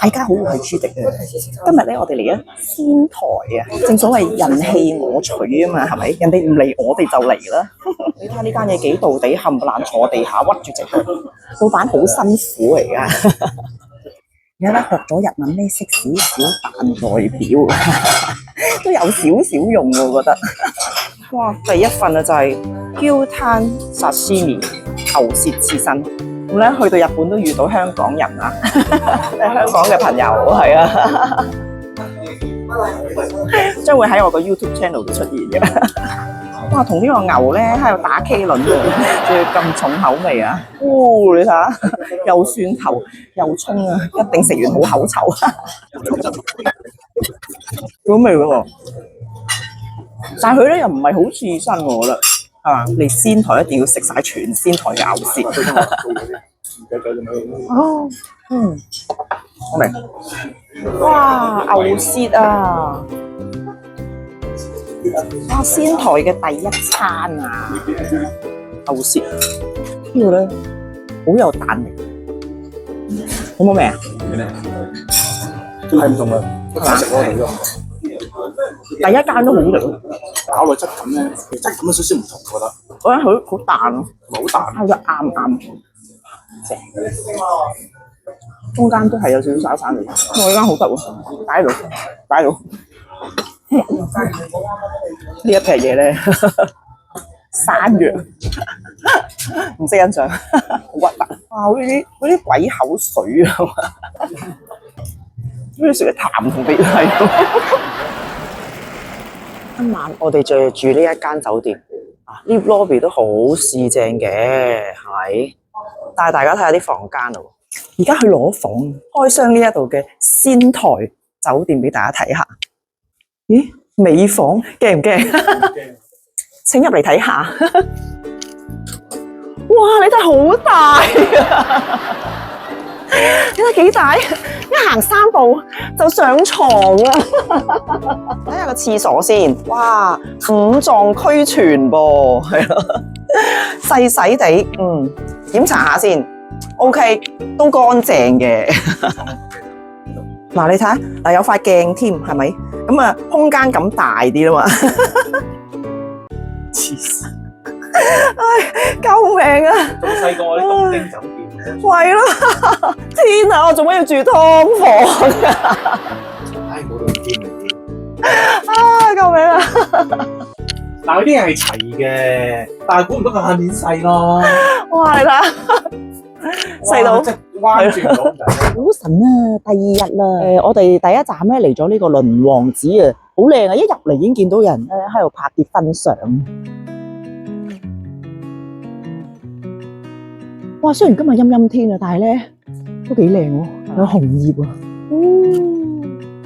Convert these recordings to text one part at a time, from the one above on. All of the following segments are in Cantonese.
大家好，我係朱迪啊！今日咧，我哋嚟咗仙台啊！正所謂人棄我取啊嘛，係咪？人哋唔嚟，我哋就嚟啦！你睇下呢間嘢幾道地，冚唪唥坐地下屈住隻腳，老闆好辛苦嚟噶。而家咧學咗日文咧，識少少扮代表，都有少少用喎，我覺得。哇！第一份啊就係標攤沙西米牛舌刺身。咁咧去到日本都遇到香港人啊，香港嘅朋友係啊，將會喺我個 YouTube channel 度出現嘅。哇，同呢個牛咧喺度打 K 輪喎，仲要咁重口味啊！哦，你睇下，又蒜頭又蔥啊，一定食完好口臭。好味喎，但係佢咧又唔係好刺身，我覺得。啊！嚟仙台一定要食晒全仙台嘅牛舌。哦，我明。哇！牛舌啊！哇！仙台嘅第一餐啊！牛舌呢個咧好有彈力，好冇味啊？係唔同嘅，食嗰度咯。第一間都好食，咬落質感咧，質感有少少唔同，我覺得。我覺得佢好彈，好彈，烤得啱正。中間都係有少少散散嚟，我呢間好得喎，擺喺度，擺喺度。呢一撇嘢咧，山藥，唔識欣賞，好核突。哇！好似啲鬼口水啊，好似食啲痰同鼻涕。今晚我哋就住呢一間酒店，呢 lobby 都好市正嘅，係咪？帶大家睇下啲房間咯。而家去攞房，開箱呢一度嘅仙台酒店俾大家睇下。咦，美房驚唔驚？驚！請入嚟睇下。哇，你睇好大啊！你睇幾大？一行3步就上床啦！睇下個廁所先，哇，5臟俱全噃，係咯，細細地，檢查下先 ，OK， 都乾淨嘅。嗱，你睇下，嗱有塊鏡添，係咪？咁啊，空間感大啲啦嘛。黐線！唉，救命啊！仲細過我啲東京酒店。係咯，天啊！我做乜要住劏房啊？唉，冇到咁癲嚟啊！救命啊！嗱，嗰啲係齊嘅，但係估唔到個下面細咯。哇！你睇下，細到即係彎轉到。好神啊！第2日啦，我哋第一站咧嚟咗呢個輪王寺啊，好靚啊！一入嚟已經見到人咧喺度拍結婚相。哇！雖然今日陰陰天啊，但係咧都幾靚喎，有紅葉啊。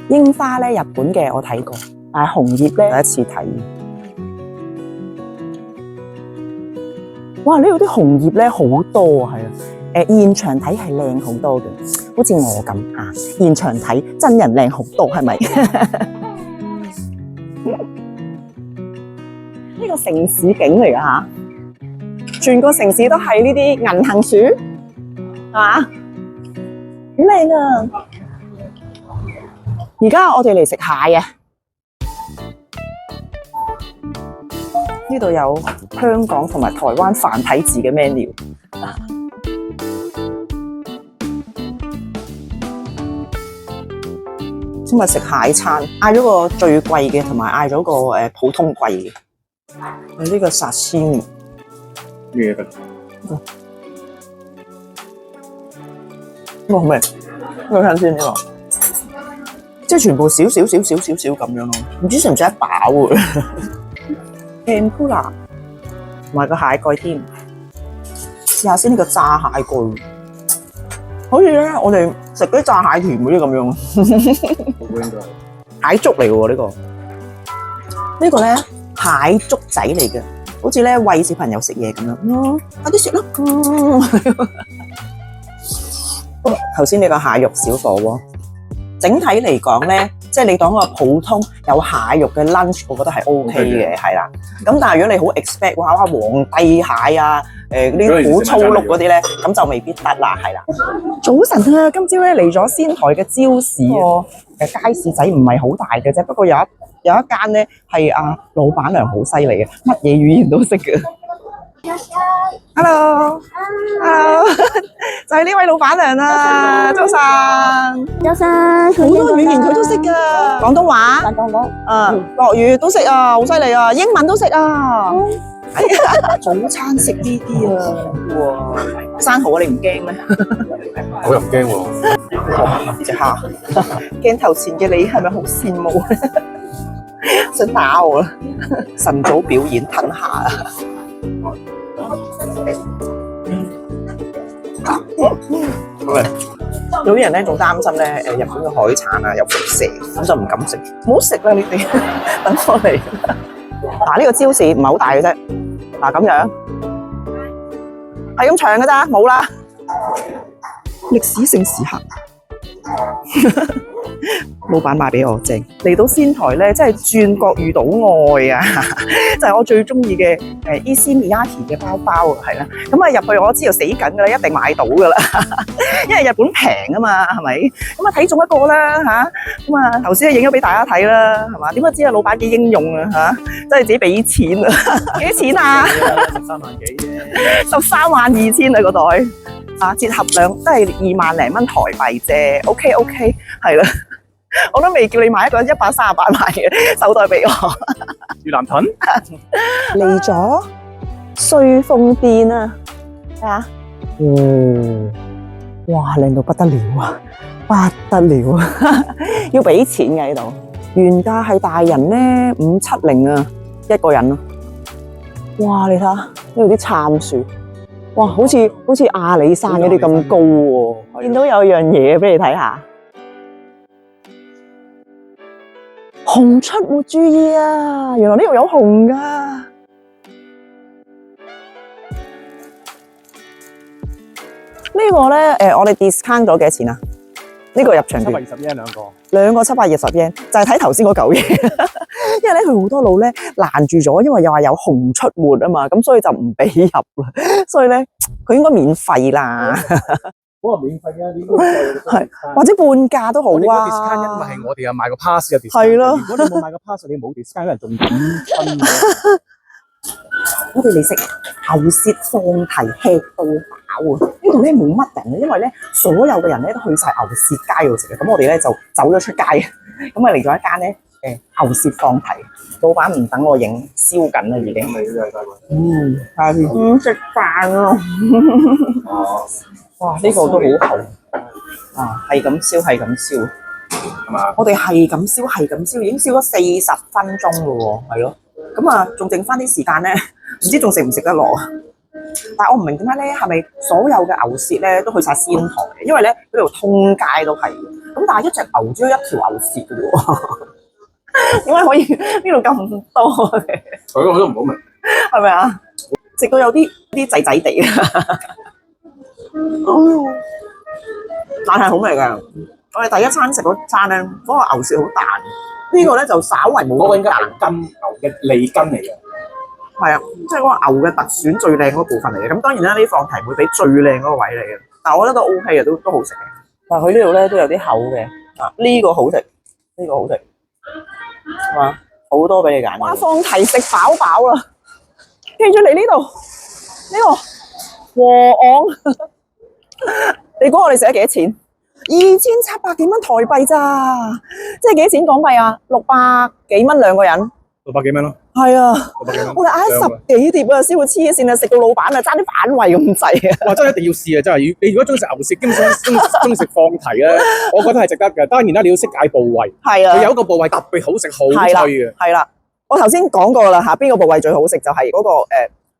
櫻花咧，日本嘅我睇過，但係紅葉咧第一次睇。哇！呢度啲紅葉咧好多啊，係啊。現場睇係靚好多嘅，好似我咁啊。現場睇真人靚好多，係咪？呢個城市景嚟㗎嚇。全個城市都係呢啲銀杏樹，係嘛？好靚啊！而家我哋嚟食蟹啊！呢度有香港同埋台灣繁體字嘅 menu。今日食蟹餐，嗌咗個最貴嘅，同埋嗌咗個普通貴嘅。呢個沙西米。咩嘅？好味，呢個睇先呢個，即係全部少少咁樣咯，唔知食唔食得飽喎。Tempura， 同埋個蟹蓋添，試下先呢個炸蟹蓋，好似咧我哋食嗰啲炸蟹田嗰啲咁樣。蟹粥嚟嘅喎呢個，呢個咧蟹粥仔嚟嘅。好似咧餵小朋友食嘢咁樣，快啲食啦！頭先呢個蟹肉小火鍋，整體嚟講咧，即係你當個普通有蟹肉嘅 lunch， 我覺得係 OK 嘅，係啦。咁但係如果你好 expect 哇皇帝蟹啊，嗰啲好粗碌嗰啲咧，咁就未必得啦，係啦。早晨啊，今朝咧嚟咗仙台嘅朝市街市仔唔係好大嘅啫，不過有一間咧係老闆娘好犀利嘅，乜嘢語言都識嘅。Hello， 就係呢位老闆娘啦，早晨。早晨，好多語言佢都識㗎，廣東話、國語都識啊，好犀利啊，英文都識啊。哎呀，早餐食呢啲啊，哇！生蠔啊，你唔驚咩？我又唔驚喎。哇！隻蝦，鏡頭前嘅你係咪好羨慕咧？想打我啦！晨早表演吞下啊！有啲人咧仲擔心咧，日本嘅海產啊有輻射，咁就唔敢食。唔好食啦，你哋等我嚟。呢個超市唔係好大嘅啫。咁樣係咁長嘅咋，冇啦。歷史性時刻。老闆賣俾我正，嚟到仙台咧，真係轉角遇到愛啊！就係我最中意嘅Issey Miyake 嘅包包啊，係啦。咁入去我知道死緊噶啦，一定買到噶啦，因為日本平啊嘛，係咪？咁睇中一個啦嚇，咁頭先影咗俾大家睇啦，係嘛？點解知老闆幾英勇啊嚇？真係自己俾錢啊！幾多錢啊？13萬幾啫，132000啊個袋。折合量都係2萬零蚊台幣啫 ，OK， 係啦，我都未叫你買一個138萬嘅手袋俾我。越南盾嚟咗瑞鳳店啊，睇下，哇，靚到不得了啊，不得了啊，要俾錢嘅呢度，原價係大人咧570啊，一個人啊，哇，你睇下呢度啲杉樹。哇，好似阿里山嗰啲咁高喎！見到有樣嘢俾你睇下，熊出沒，注意啊！原來呢度有熊噶。呢個咧，我哋 discount 咗幾多錢啊？呢個入場券720 yen 兩個720 yen，就係睇頭先嗰嚿嘢。因為咧佢好多路咧攔住咗，因為又話有熊出沒啊嘛，咁所以就唔俾入啦。所以咧佢應該免費啦。我話免費啊，點解係或者半價都好啊。我哋個 discount 因為係我哋有買個 pass 嘅 discount。係咯。如果你冇買個 pass，你冇 discount，有人仲點分嘅？我哋嚟食牛舌放題，吃到飽啊！呢度咧冇乜人啊，因為咧所有嘅人咧都去晒牛舌街度食嘅，咁我哋咧就走咗出街，咁嚟咗一間咧。牛舌放題，老闆唔等我影，燒緊啦已經。下次食飯啊！哇，呢個都好厚係咁燒，係咁燒，係嘛？我哋係咁燒，係咁燒，已經燒咗40分鐘咯喎，係咯。咁仲剩翻啲時間咧，唔知仲食唔食得落啊？但係我唔明點解咧，係咪所有嘅牛舌咧都去晒仙台嘅？因為咧嗰條通街都係，咁但係一隻牛只有一條牛舌嘅喎。點解可以呢度咁多嘅？我都唔好明，係咪啊？食到有啲滯滯地啊！但係好味㗎。我哋第一餐食嗰餐咧，嗰個牛舌好彈，呢個咧就稍為冇咁彈。牛嘅脷根嚟嘅，係啊，即係嗰個牛嘅特選最靚嗰部分嚟嘅。咁當然啦，呢放題會俾最靚嗰個位嚟嘅，但係我覺得都 OK 嘅，都好食嘅。但係佢呢度咧都有啲厚嘅，呢個好食，呢個好食。哇，好多俾你揀。哇，放題食飽飽啦！記住嚟呢度，呢個和昂，你估我哋食咗幾多錢？2700幾蚊台幣咋？即係幾錢港幣啊？600幾蚊兩個人。600幾蚊咯。係啊， 600幾蚊我哋嗌咗10幾碟啊，燒到黐線啊！食到老闆啊，爭啲反胃咁滯啊！哇，真係一定要試啊！真係，你如果中意食牛舌，基本上中意食放題咧，我覺得係值得嘅。當然啦，你要識嗌部位。係啊。佢有一個部位特別好食，好脆嘅。係啦，我頭先講過啦嚇，邊個部位最好食就係嗰個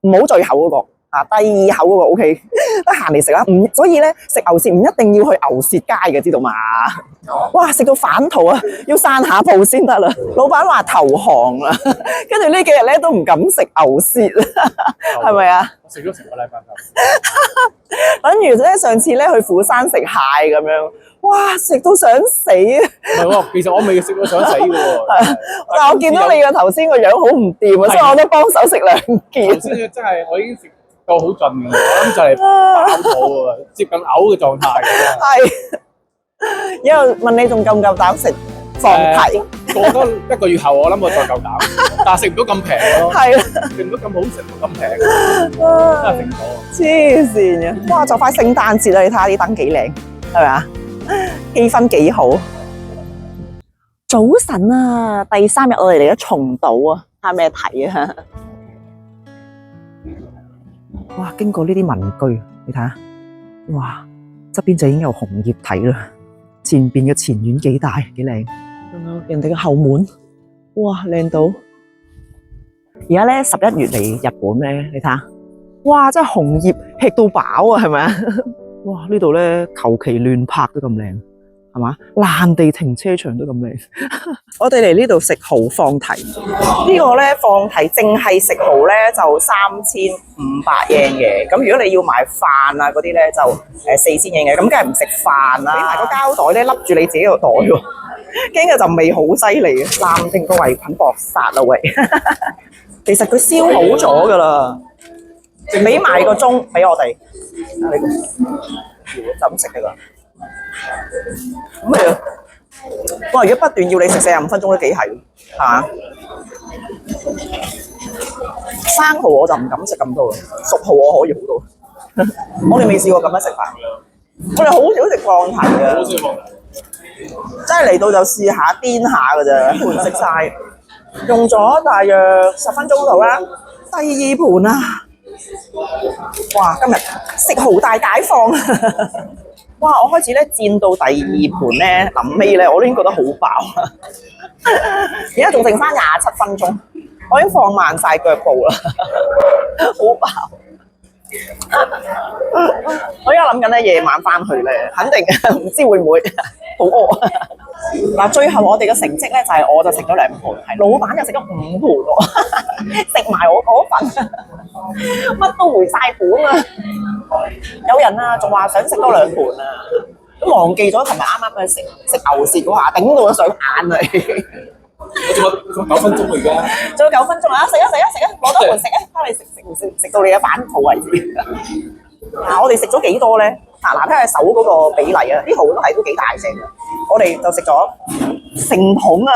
唔好最厚嗰個。第二口嗰個 OK， 得閒嚟食啦。所以咧食牛舌唔一定要去牛舌街嘅，知道嘛？哇！食到反肚啊，要散下步先得啦。老闆話投降啦，跟住呢幾日咧都唔敢食牛舌啦，係咪啊？我食咗成個禮拜。等如咧上次咧去釜山食蟹咁樣，哇！哇！食到想死啊！唔係喎，其實我未食到想死嘅喎。但我見到你個頭先個樣好唔掂啊，所以我都幫手食兩頭件。先真係我已經食到好盡嘅，我諗就嚟飽肚啊，接近嘔嘅狀態嘅。係，以後問你仲夠唔夠膽食放題？過多1個月後，我諗我再夠膽，但係食唔到咁平咯，係啦，食唔到咁好食，咁平，真係食唔到。黐線嘅。哇！就快聖誕節啦，你睇下啲燈幾靚，係咪啊？氣氛幾好。早晨啊，第3日我哋嚟咗松島啊，睇下咩睇啊？哇！經過呢啲民居，你睇下，哇！側邊就已經有紅葉睇啦。前邊嘅前院幾大幾靚，人哋嘅後門，哇靚到！而家咧11月嚟日本咧，你睇下，哇真係紅葉吃到飽啊，係咪啊？哇呢度咧求其亂拍都咁靚，係嘛？爛地停車場都咁靚。我哋嚟呢度食蠔放題，呢個咧放題淨係食蠔咧就3500yen嘅，咁如果你要買飯啊嗰啲咧就4000yen嘅，咁梗係唔食飯啦，俾埋個膠袋咧笠住你自己個袋喎，驚嘅就味好犀利啊！男定個圍裙薄殺啦喂，其實佢燒好咗噶啦，俾埋個鐘俾我哋，呢個就咁食㗎啦。咁啊！哇！如果不斷要你食45分鐘都幾係，係嘛？生蠔我就唔敢食咁多啦，熟蠔我可以好多。我哋未試過咁樣食法，我哋好少食放題嘅，真係嚟到就試下癲下㗎咋，一盤食晒，用咗大約10分鐘度啦。第2盤啊！哇！今日食蠔大解放。哇！我開始咧戰到第2盤咧，臨尾咧我都已經覺得好飽啦。而家仲剩翻27分鐘，我已經放慢晒腳步啦，好飽。我而家諗緊咧夜晚翻去咧，肯定唔知會唔會好餓。嗱，最後我哋嘅成績咧就係我就食咗2盤，係老闆就食咗5盤喎，食埋我嗰份，乜都回晒本啊！有人啊，仲話想食多2盤啊，都忘記咗琴日啱啱去食牛舌嗰下，頂到我上眼嚟。我仲有9分鐘嚟㗎，仲有9分鐘啊！食啊，攞多盤食啊，翻嚟食到你嘅反肚為止。嗱，我哋食咗幾多咧？嗱，睇下手嗰個比例啊，啲蠔都係都幾大隻嘅。我哋就食咗成桶啊！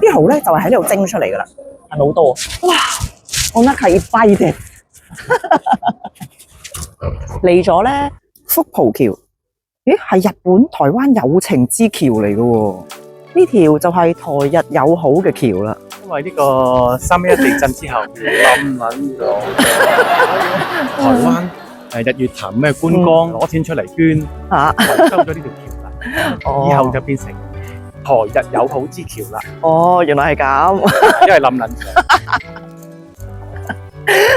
啲蠔咧就係喺呢度蒸出嚟噶啦，係咪好多？哇！我覺得係跛嘅。嚟咗咧，福浦橋，咦係日本台灣友情之橋嚟嘅喎，呢條就係台日友好嘅橋啦。因為呢個311地震之後冧撚咗，台灣日月潭咩觀光攞錢出嚟捐，收咗呢條橋啦，以後就變成台日友好之橋啦。哦，原來係咁，因為冧撚咗。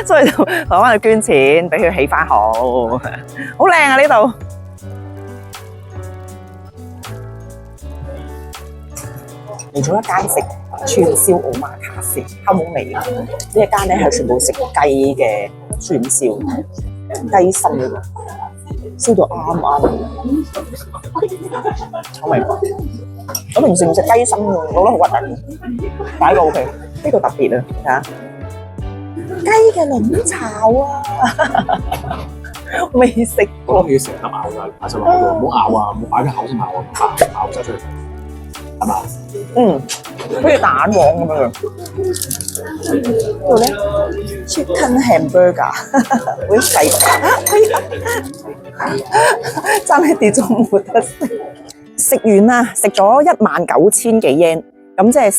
所以就台灣去捐錢，俾佢起翻好，好靚啊呢度。嚟咗一間食串燒奧馬卡士，烤冇味啊！呢一間咧係全部食雞嘅串燒，雞心嗰個燒到啱啱，好味。我平時唔食雞心嘅，我覺得好核突。第一個 OK，呢個特別啊，睇下。雞嘅卵炒啊，未食過。我諗要成粒咬㗎，擺上落口度，唔好咬啊，唔好擺喺口先咬啊，咬咗出嚟，係嘛？嗯，好似蛋黃咁樣。呢度咧 ，Chicken Hamburger， 好細個，真係跌咗冇得食。食完啦，食咗19000幾yen，咁即係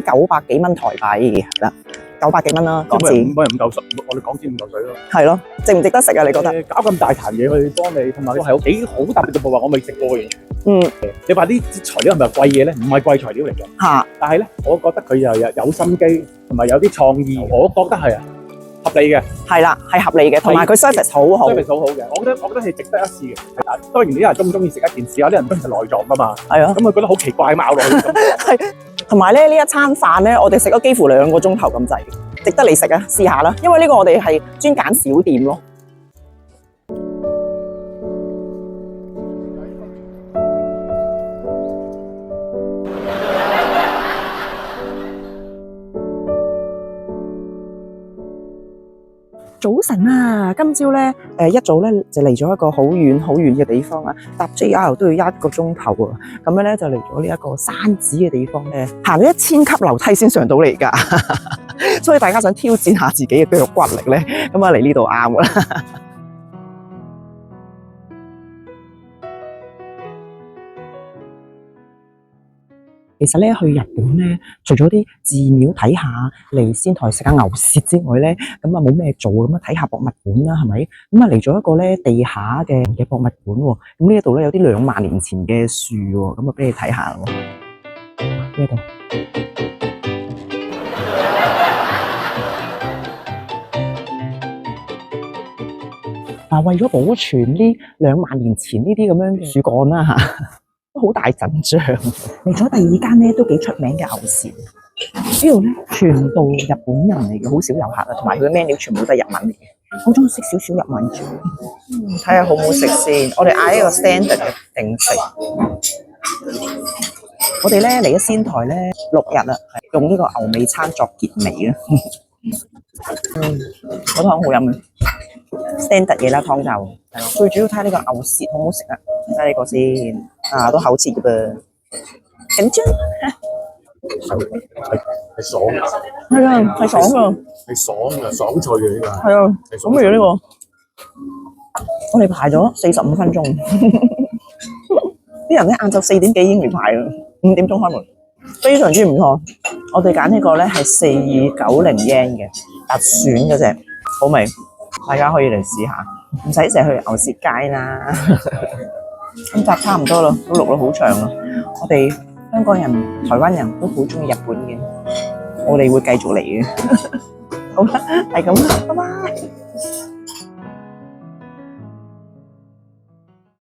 3900幾蚊台幣啦。900幾蚊啦，港紙。唔係唔夠水，我哋港紙唔夠水咯。係咯，值唔值得食啊？你覺得？搞咁大壇嘢去幫你，同埋係有幾好特別嘅部分，我未食過完全。嗯。你話啲材料係咪貴嘢咧？唔係貴材料嚟嘅。嚇！但係咧，我覺得佢又有心機，同埋有啲創意，我覺得係啊合理嘅。係啦，係合理嘅，同埋佢 service 好好。service 好好嘅，我覺得係值得一試嘅。當然啲人中唔中意食一件事，有啲人中意食內臟㗎嘛。係啊。咁佢覺得好奇怪，咬落去咁。係。同埋咧，呢一餐飯咧，我哋食咗幾乎2個鐘頭咁滯，值得你食啊！試下啦，因為呢個我哋係專揀小店咯。早晨啊，今朝咧一早咧就嚟咗一個好遠好遠嘅地方啊，搭 JR 都要1個鐘頭啊，咁樣咧就嚟咗呢一個山寺嘅地方咧，行咗1000級樓梯先上到嚟㗎，所以大家想挑戰下自己嘅腳骨力咧，咁啊嚟呢度啱啦。其實咧去日本咧，除咗啲寺廟睇下，嚟仙台食下牛舌之外咧，咁啊冇咩做，咁啊睇下博物館啦，係咪？咁啊嚟咗一個咧地下嘅博物館喎，咁呢一度咧有啲2萬年前嘅樹喎，咁啊俾你睇下喎，呢度。為咗保存呢2萬年前呢啲咁樣嘅樹幹啦嚇。好大陣仗，嚟咗第2間咧都幾出名嘅牛舌，呢度咧全部日本人嚟嘅，好少遊客啊，同埋佢嘅 menu 全部都係日文嚟嘅，好中意識少少日文嘅。睇下好唔好食先，我哋嗌一個 standard 嘅定食。我哋咧嚟咗仙台咧6日啦，用呢個牛尾餐作結尾啦。嗰湯好飲嘅 standard 嘢啦，湯就最主要睇下呢個牛舌好唔好食啊！睇下呢個先。都口切嘅噃，緊張。係爽嘅，係啊，係爽㗎，係爽嘅，爽脆嘅呢個。係啊，咁嘅樣呢個，我哋排咗45分鐘，啲人咧晏晝4點幾已經嚟排啦，5點鐘開門，非常之唔錯。我哋揀呢個咧係4290 yen 嘅特選嗰隻，好味，大家可以嚟試下，唔使成日去牛舌街啦。今集差唔多啦，都錄咗好長啦。我哋香港人、台灣人都好中意日本嘅，我哋會繼續嚟嘅。好啦，係咁啦，拜拜。